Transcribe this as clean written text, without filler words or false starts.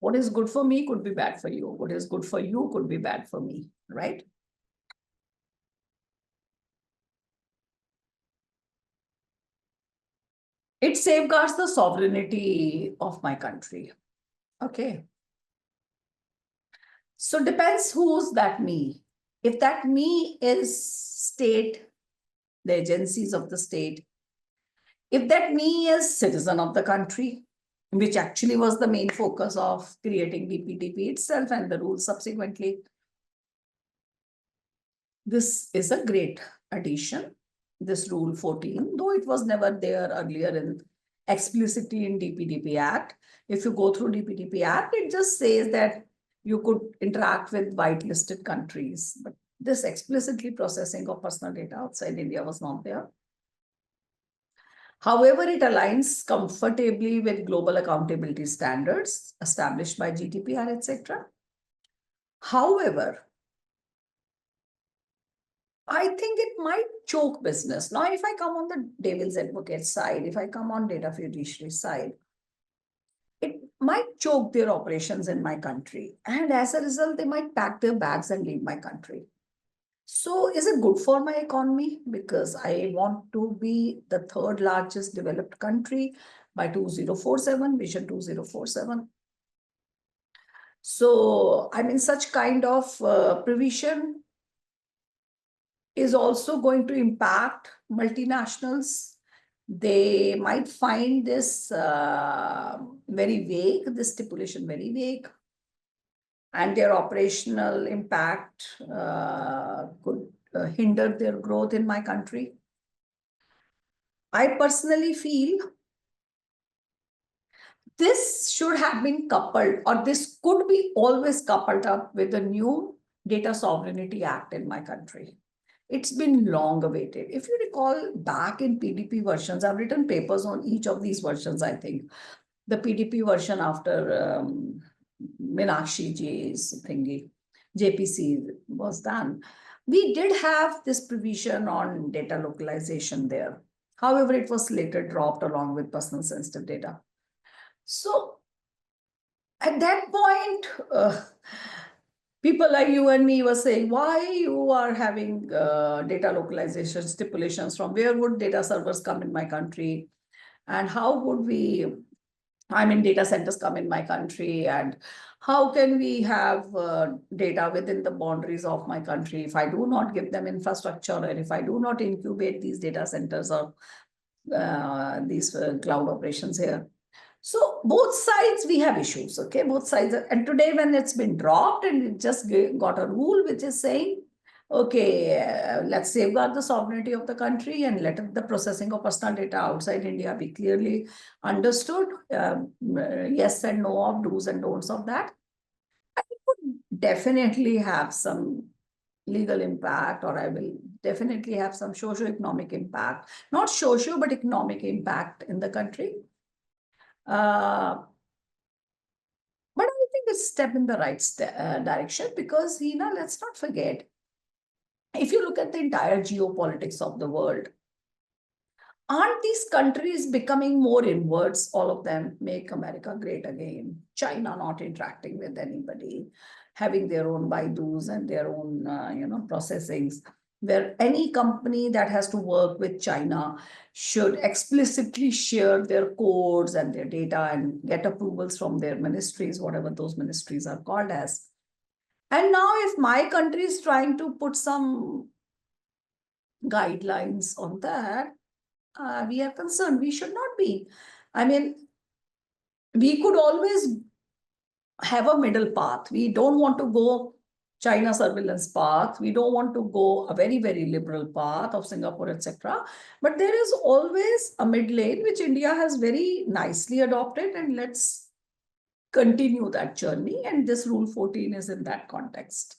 What is good for me could be bad for you. What is good for you could be bad for me, right? It safeguards the sovereignty of my country. Okay. So depends who's that me. If that me is state, the agencies of the state, if that me is citizen of the country, which actually was the main focus of creating DPDP itself and the rules subsequently, this is a great addition, this Rule 14, though it was never there earlier in explicitly in DPDP Act. If you go through DPDP Act, it just says that you could interact with whitelisted countries, but this explicitly processing of personal data outside India was not there. However, it aligns comfortably with global accountability standards established by GDPR, etc. However, I think it might choke business. Now, if I come on the devil's advocate side, if I come on data fiduciary side, it might choke their operations in my country. And as a result, they might pack their bags and leave my country. So is it good for my economy? Because I want to be the third largest developed country by 2047, Vision 2047. So, I mean, such kind of provision is also going to impact multinationals. They might find this very vague, this stipulation very vague, and their operational impact could hinder their growth in my country. I personally feel this should have been coupled, or this could be always coupled up with the new Data Sovereignty Act in my country. It's been long awaited. If you recall back in PDP versions, I've written papers on each of these versions, I think. The PDP version after Meenakshi Ji's thingy, JPC was done. We did have this provision on data localization there. However, it was later dropped along with personal sensitive data. So at that point, people like you and me were saying, why you are having data localization stipulations? From where would data servers come in my country? And how would we, I mean, data centers come in my country? And how can we have data within the boundaries of my country if I do not give them infrastructure, and if I do not incubate these data centers or these cloud operations here? So both sides, we have issues, okay? Both sides. And today when it's been dropped and it just got a rule which is saying, okay, let's safeguard the sovereignty of the country and let the processing of personal data outside India be clearly understood. Yes and no of do's and don'ts of that. I would definitely have some legal impact, or I will definitely have some socio-economic impact. Not socio, but economic impact in the country. But I think it's a step in the right direction, because, Heena, let's not forget, if you look at the entire geopolitics of the world, aren't these countries becoming more inwards? All of them make America great again. China not interacting with anybody, having their own Baidus and their own, processings, where any company that has to work with China should explicitly share their codes and their data and get approvals from their ministries, whatever those ministries are called as. And now if my country is trying to put some guidelines on that, we are concerned. We should not be. I mean, we could always have a middle path. We don't want to go China surveillance path. We don't want to go a very, very liberal path of Singapore, etc. But there is always a mid lane, which India has very nicely adopted, and let's continue that journey. And this Rule 14 is in that context.